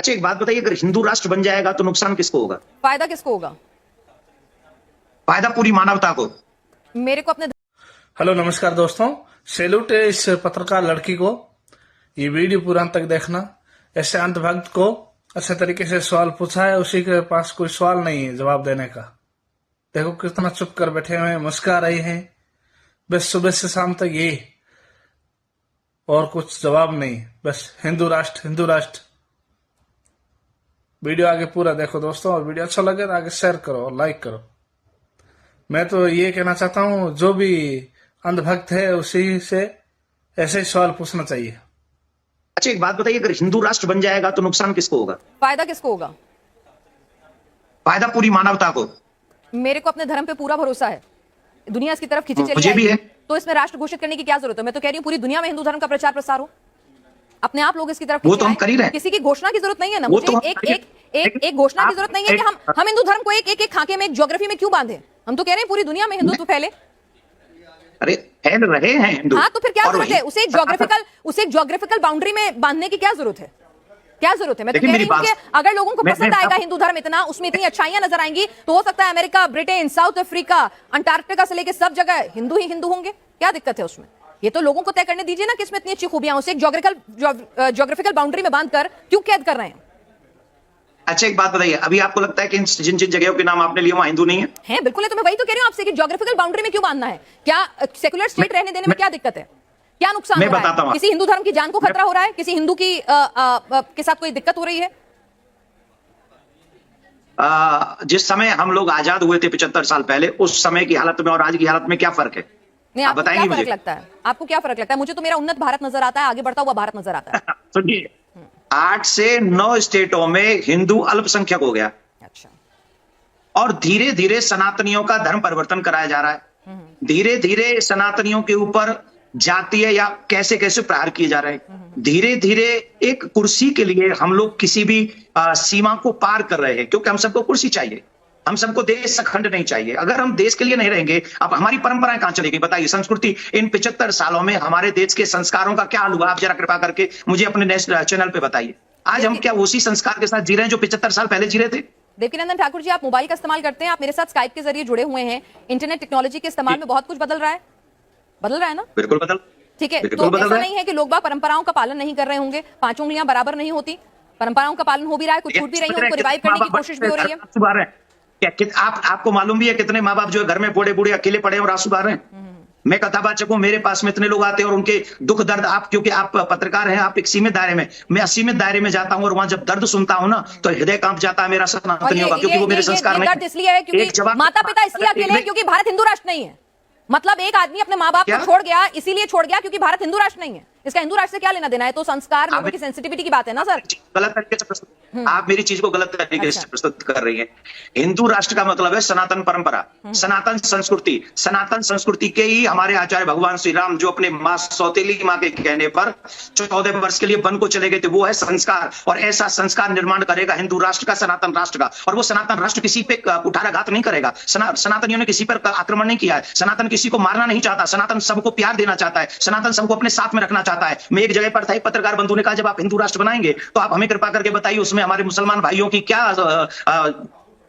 अच्छा एक बात बताइए, अगर हिंदू राष्ट्र बन जाएगा तो नुकसान किसको होगा? फायदा किसको होगा? फायदा पूरी मानवता को। मेरे को अपने हेलो नमस्कार दोस्तों, सैल्यूट है इस पत्रकार लड़की को। ये वीडियो पूरा अंत तक देखना। ऐसे अंधभक्त को अच्छे तरीके से सवाल पूछा है, उसी के पास कोई सवाल नहीं है जवाब देने का। देखो कितना चुप कर बैठे हुए हैं, मुस्कुरा रही हैं बस सुबह से शाम तक ये, और कुछ जवाब नहीं, बस हिंदू राष्ट्र हिंदू राष्ट्र। वीडियो आगे पूरा देखो दोस्तों, और वीडियो अच्छा लगे तो आगे शेयर करो और लाइक करो। मैं तो ये कहना चाहता हूँ, जो भी अंधभक्त है उसी से ऐसे ही सवाल पूछना चाहिए। अच्छा एक बात बताइए, अगर हिंदू राष्ट्र बन जाएगा तो नुकसान किसको होगा? फायदा किसको होगा? फायदा पूरी मानवता को। मेरे को अपने धर्म पे पूरा भरोसा है। दुनिया इसकी तरफ खींची चली मुझे भी जाएगी, है। तो इसमें राष्ट्र घोषित करने की क्या जरूरत है? मैं तो कह रही हूँ पूरी दुनिया में हिंदू धर्म का प्रचार प्रसार हो, अपने आप लोग इसकी तरफ वो खींचे तो हम आएं। कर ही रहे हैं। किसी की घोषणा की जरूरत नहीं है ना। वो मुझे तो एक घोषणा की जरूरत नहीं है कि हम हिंदू धर्म को एक खाके में, एक ज्योग्राफी में क्यों बांधे। हम तो कह रहे हैं पूरी दुनिया में हिंदुत्व फैले। अरे फैल रहे हैं हिंदू। हाँ, तो फिर क्या और जरूरत है उसे एक ज्योग्राफिकल बाउंड्री में बांधने की क्या जरूरत है? क्या जरूरत है? मैं तो कह रही हूँ कि अगर लोगों को पसंद आएगा हिंदू धर्म, इतना उसमें इतनी अच्छाइयां नजर आएंगी, तो हो सकता है America, Britain, south Africa, Antarctica से लेकर सब जगह हिंदू ही हिंदू होंगे। क्या दिक्कत है उसमें? ये तो लोगों को तय करने दीजिए ना कि इसमें इतनी अच्छी खूबियां, उसे एक ज्योग्राफिकल बाउंड्री में बांधकर क्यों कैद कर रहे हैं? अच्छा एक बात बताइए, अभी आपको लगता है कि जिन जिन जगहों के नाम आपने लिए वहां हिंदू नहीं है? हैं, बिल्कुल है। तो मैं वही तो कह रही हूँ आपसे कि ज्योग्राफिकल बाउंड्री में क्यों बांधना है? क्या सेकुलर स्टेट रहने देने में क्या दिक्कत है? क्या नुकसान हो रहा है? किसी हिंदू धर्म की जान को खतरा हो रहा है? किसी हिंदू की के साथ कोई दिक्कत हो रही है? जिस समय हम लोग आजाद हुए थे 75 साल पहले, उस समय की हालत में और आज की हालत में क्या फर्क है? नहीं, आपको क्या बताइए फर्क मुझे। लगता है? आपको क्या फर्क लगता है? मुझे तो मेरा उन्नत भारत नजर आता है, आगे बढ़ता हुआ भारत नजर आता है। सुनिए, 8 से 9 स्टेटों में हिंदू अल्पसंख्यक हो गया, अच्छा, और धीरे धीरे सनातनियों का धर्म परिवर्तन कराया जा रहा है। धीरे धीरे सनातनियों के ऊपर जातीय या कैसे कैसे प्रहार किए जा रहे हैं। धीरे धीरे एक कुर्सी के लिए हम लोग किसी भी सीमा को पार कर रहे हैं, क्योंकि हम सबको कुर्सी चाहिए, हम सबको देश अखंड नहीं चाहिए। अगर हम देश के लिए नहीं रहेंगे, अब हमारी परंपराएं कहां चलेगी? बताइए। संस्कृति, इन 75 सालों में हमारे देश के संस्कारों का क्या हाल हुआ? आप जरा कृपा करके मुझे अपने नेशनल चैनल पे बताइए। आज हम क्या उसी संस्कार के साथ जी रहे हैं जो 75 साल पहले जी रहे थे? देवकीनंदन ठाकुर जी, आप मोबाइल का इस्तेमाल करते हैं, आप मेरे साथ स्काइप के जरिए जुड़े हुए हैं। इंटरनेट टेक्नोलॉजी के इस्तेमाल में बहुत कुछ बदल रहा है ना? बिल्कुल बदल। ठीक है, तो ऐसा नहीं है कि लोग बाग परंपराओं का पालन नहीं कर रहे होंगे। 5 उंगलियां बराबर नहीं होती, परंपराओं का पालन हो भी रहा है, कुछ छूट भी रही है, उनको रिवाइव करने की कोशिश भी हो रही है। क्या आपको मालूम भी है कितने माँ बाप जो है घर में बूढ़े बूढ़े अकेले पड़े और आंसू बहा रहे हैं? मैं कथावाचक हूं, मेरे पास में इतने लोग आते हैं और उनके दुख दर्द, आप क्योंकि आप पत्रकार हैं, आप एक सीमित दायरे में, मैं असीमित दायरे में जाता हूं, और वहां जब दर्द सुनता हूं ना, तो हृदय कांप जाता है मेरा सनातनियों का, क्योंकि वो मेरे संस्कार नहीं। दर्द इसलिए है क्योंकि माता पिता इसलिए अकेले हैं क्योंकि भारत हिंदू राष्ट्र नहीं है। मतलब एक आदमी अपने माँ बाप को छोड़ गया, इसीलिए छोड़ गया क्योंकि भारत हिंदू राष्ट्र नहीं है। इसका हिंदू राष्ट्र से क्या लेना देना है? तो संस्कार, लोगों की सेंसिटिविटी की बात है ना सर। गलत तरीके से प्रस्तुत, आप मेरी चीज को गलत तरीके से प्रस्तुत कर रही हैं। हिंदू राष्ट्र का मतलब है सनातन परंपरा, सनातन संस्कृति। सनातन संस्कृति के ही हमारे आचार्य भगवान श्री राम, जो अपने माँ सौतेली माँ के कहने पर 14 वर्ष के लिए वन को चले गए थे, वो है संस्कार। और ऐसा संस्कार निर्माण करेगा हिंदू राष्ट्र का, सनातन राष्ट्र का। और वो सनातन राष्ट्र किसी पे कुठाराघात नहीं करेगा। सनातनियों ने किसी पर आक्रमण नहीं किया है। सनातन किसी को मारना नहीं चाहता। सनातन सबको प्यार देना चाहता है। सनातन सबको अपने साथ में रखना चाहता है। मैं एक जगह पर था, एक पत्रकार बंधु ने कहा, जब आप हिंदू राष्ट्र बनाएंगे तो आप हमें कृपा करके बताइए उसमें हमारे मुसलमान भाइयों की क्या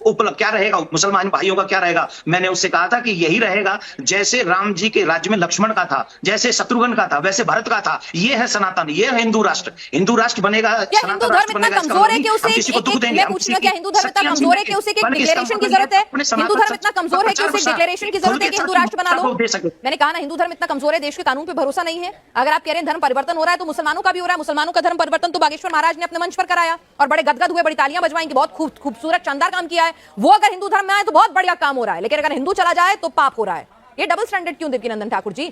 क्या रहेगा, मुसलमान भाइयों का क्या रहेगा? मैंने उससे कहा था कि यही रहेगा जैसे राम जी के राज्य में लक्ष्मण का था, जैसे शत्रुघ्न का था, वैसे भरत का था। ये है सनातन, ये है हिंदू राष्ट्र। हिंदू राष्ट्र बनेगा, हिंदू धर्म इतना कमजोर है कि उसे हिंदू धर्म इतना कमजोर है कि उसे डिक्लेरेशन की जरूरत है? हिंदू धर्म इतना कमजोर है कि उसे डिक्लेरेशन की जरूरत है कि हिंदू राष्ट्र बना लो? मैंने कहा ना, हिंदू धर्म इतना कमजोर है, देश के कानून पे भरोसा नहीं है। अगर आप कह रहे हैं धर्म परिवर्तन हो रहा है, तो मुसलमानों का भी हो रहा है। मुसलमानों का धर्म परिवर्तन तो बागेश्वर महाराज ने अपने मंच पर कराया और बड़े गदगद हुए, बड़ी तालियां बजवाई कि बहुत खूबसूरत शानदार काम किया है। वो अगर हिंदू धर्म में आए तो बहुत बढ़िया काम हो रहा है, लेकिन अगर हिंदू चला जाए तो पाप हो रहा है। ये डबल स्टैंडर्ड क्यों देवकीनंदन ठाकुर जी?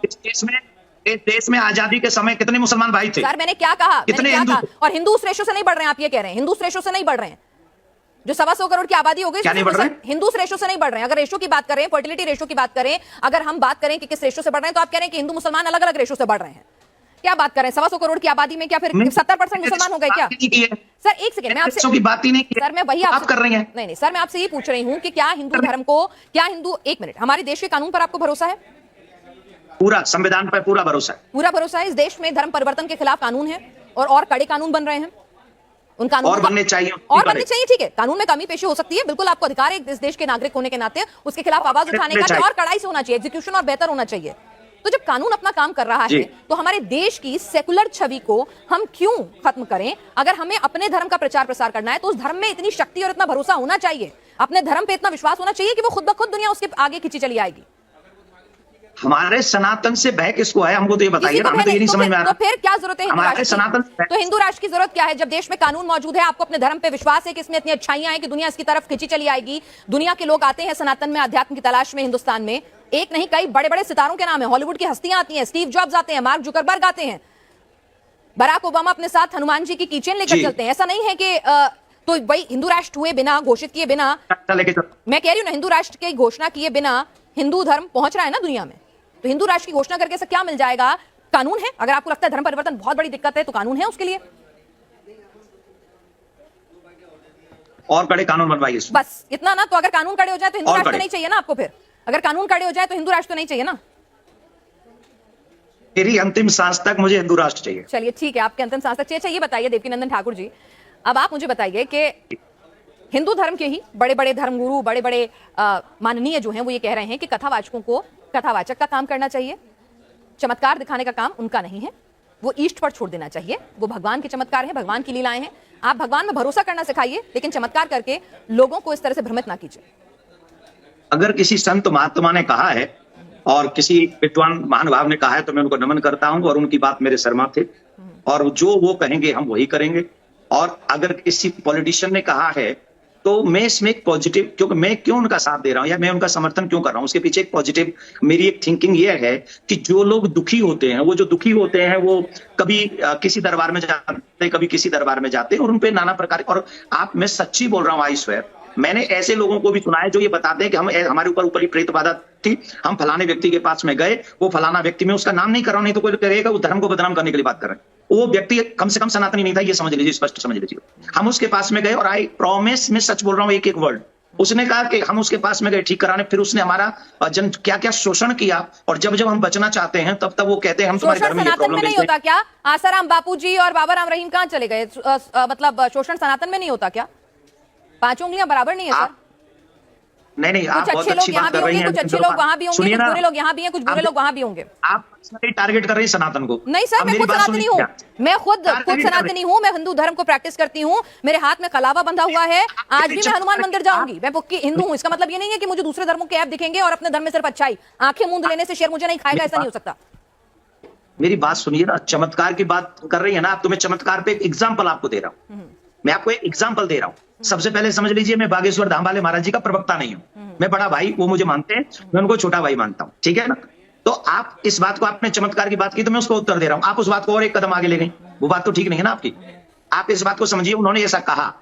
इस देश में आजादी के समय कितने मुसलमान भाई थे? सर मैंने क्या कहा? कितने हिंदू? और हिंदू उस रेशो से नहीं बढ़ रहे हैं, आप ये कह रहे हैं हिंदू उस रेशो से नहीं बढ़ रहे हैं। जो 125 करोड़ की आबादी हो गई, हिंदू उस रेशो से नहीं बढ़ रहे हैं। अगर रेशो की बात करें, फर्टिलिटी रेशो की बात करें, अगर हम बात करें कि किस रेशो से बढ़ रहे हैं, तो आप कह रहे हैं कि हिंदू मुसलमान अलग अलग रेशो से बढ़ रहे हैं। क्या बात करें? 125 करोड़ की आबादी में क्या फिर 70% मुसलमान हो गए क्या? सर एक सेकंड, मैं आपसे की बात ही नहीं, सर मैं वही आप कर रही हैं। नहीं सर, मैं आपसे ये पूछ रही हूँ कि क्या हिंदू धर्म को, क्या हिंदू, एक मिनट, हमारे देश के कानून पर आपको भरोसा है? पूरा संविधान पर पूरा भरोसा है। पूरा भरोसा है। इस देश में धर्म परिवर्तन के खिलाफ कानून है और कड़े कानून बन रहे हैं। उन कानूनों और बनने चाहिए, और बनने चाहिए, ठीक है, कानून में कमी पेशी हो सकती है, बिल्कुल आपको अधिकार है इस देश के नागरिक होने के नाते उसके खिलाफ आवाज उठाने का, और कड़ाई से होना चाहिए, एग्जीक्यूशन और बेहतर होना चाहिए। तो जब कानून अपना काम कर रहा है तो हमारे देश की सेकुलर छवि को हम क्यों खत्म करें? अगर हमें अपने धर्म का प्रचार प्रसार करना है तो उस धर्म में इतनी शक्ति और इतना भरोसा होना चाहिए, अपने धर्म पे इतना विश्वास होना चाहिए कि वो खुद ब खुद दुनिया उसके आगे खींची चली आएगी। हमारे सनातन से भय किसको है, हमको तो ये बताइए ना, हमें तो ये नहीं समझ में आ रहा। तो फिर क्या जरूरत है हमारे सनातन? तो हिंदू राष्ट्र की जरूरत क्या है जब देश में कानून मौजूद है? आपको अपने धर्म पे विश्वास है कि इसमें इतनी अच्छाइयां हैं कि दुनिया इसकी तरफ खींची चली आएगी। दुनिया के लोग आते हैं सनातन में अध्यात्म की तलाश में, हिंदुस्तान में एक नहीं कई बड़े बड़े सितारों के नाम है, हॉलीवुड की हस्तियां आती हैं, स्टीव जॉब्स आते हैं, मार्क जुकरबर्ग आते हैं, बराक ओबामा अपने साथ हनुमान जी की कीचेन लेकर चलते हैं। ऐसा नहीं है कि तो भाई हिंदू राष्ट्र हुए बिना, घोषित किए बिना, मैं कह रही हूँ ना, हिंदू राष्ट्र की घोषणा किए बिना हिंदू धर्म पहुंच रहा है ना दुनिया में, तो हिंदू राष्ट्र की घोषणा करके ऐसा क्या मिल जाएगा? कानून है। अगर आपको लगता है धर्म परिवर्तन बहुत बड़ी दिक्कत है तो कानून है उसके लिए, और कड़े कानून बनवाइए, बस इतना ना। तो अगर कानून कड़े हो जाए तो हिंदू राष्ट्र तो नहीं चाहिए ना आपको? फिर अगर कानून कड़े हो जाए तो हिंदू राष्ट्र तो नहीं चाहिए ना? मेरी अंतिम सांस तक मुझे हिंदू राष्ट्र चाहिए। चलिए ठीक है, आपके अंतिम सांस तक चाहिए। ये बताइए देवकीनंदन ठाकुर जी, अब आप मुझे बताइए कि हिंदू धर्म के ही बड़े बड़े धर्मगुरु, बड़े बड़े माननीय जो हैं वो ये कह रहे हैं कि कथावाचकों को कथावाचक का काम करना चाहिए, चमत्कार दिखाने का काम उनका नहीं है, वो ईष्ट पर छोड़ देना चाहिए। वो भगवान के चमत्कार हैं, भगवान की लीलाएं हैं, आप भगवान में भरोसा करना सिखाइए, लेकिन चमत्कार करके लोगों को इस तरह से भ्रमित ना कीजिए। अगर किसी संत महात्मा ने कहा है और किसी विद्वान महानुभाव ने कहा है तो मैं उनको नमन करता हूं और उनकी बात मेरे सर माथे, और जो वो कहेंगे हम वही करेंगे। और अगर किसी पॉलिटिशियन ने कहा है तो मैं इसमें एक पॉजिटिव, क्योंकि मैं क्यों उनका साथ दे रहा हूं या मैं उनका समर्थन क्यों कर रहा हूं, उसके पीछे एक पॉजिटिव मेरी एक थिंकिंग ये है कि जो लोग दुखी होते हैं, वो जो दुखी होते हैं वो कभी किसी दरबार में जाते हैं, कभी किसी दरबार में जाते हैं, और उनपे नाना प्रकार, और आप, मैं सच्ची बोल रहा हूं, आई स्वेयर, मैंने ऐसे लोगों को भी सुना है जो ये बताते हैं कि हम, हमारे ऊपर ऊपर ही प्रेत बाधा थी, हम फलाने व्यक्ति के पास में गए, वो फलाना व्यक्ति, में उसका नाम नहीं कर रहा हूं, नहीं तो कोई कहेगा वो धर्म को बदनाम करने के लिए बात कर रहे हैं, वो व्यक्ति कम से कम सनातनी नहीं था, ये समझ लीजिए, स्पष्ट समझ लीजिए। हम उसके पास में गए और आई प्रॉमिस, मैं सच बोल रहा हूं, एक एक वर्ड उसने कहा कि हम उसके पास में गए ठीक कराने, फिर उसने हमारा जन क्या क्या शोषण किया, और जब जब हम बचना चाहते हैं तब तब वो कहते हैं हम तुम्हारे घर में ये प्रॉब्लम नहीं होता क्या? आसाराम बापूजी और बाबा राम रहीम कहां चले गए? मतलब शोषण सनातन में नहीं होता क्या? पांचों उंगलियां बराबर नहीं है सर? नहीं, आप बहुत अच्छी बात कर रही हैं, कुछ अच्छे लोग वहां भी होंगे, कुछ बुरे लोग यहाँ भी हैं, कुछ बुरे लोग वहां भी होंगे। आप टारगेट कर रही है सनातन को? नहीं सर, मैं खुद सनातनी हूँ, मैं खुद सनातनी हूँ, मैं हिंदू धर्म को प्रैक्टिस करती हूँ, मेरे हाथ में कलावा बंधा हुआ है, आज भी मैं हनुमान मंदिर जाऊंगी, मैं पक्की हिंदू हूँ। इसका मतलब ये नहीं है कि मुझे दूसरे धर्मों के ऐप दिखेंगे और अपने धर्म में सिर्फ अच्छाई, आंखें मूंद लेने से शेर मुझे नहीं खाएगा, ऐसा नहीं हो सकता। मेरी बात सुनिए ना, चमत्कार की बात कर रही है ना आप, तो मैं चमत्कार पे एक एग्जाम्पल आपको दे रहा हूँ, मैं आपको एक एग्जाम्पल दे रहा हूँ। सबसे पहले समझ लीजिए, मैं बागेश्वर धाम वाले महाराज जी का प्रवक्ता नहीं हूं, मैं बड़ा भाई, वो मुझे मानते हैं, मैं उनको छोटा भाई मानता हूं, ठीक है ना? तो आप इस बात को, आपने चमत्कार की बात की तो मैं उसको उत्तर दे रहा हूं, आप उस बात को और एक कदम आगे ले गई, वो बात तो ठीक नहीं है ना आपकी। आप इस बात को समझिए, उन्होंने ऐसा कहा,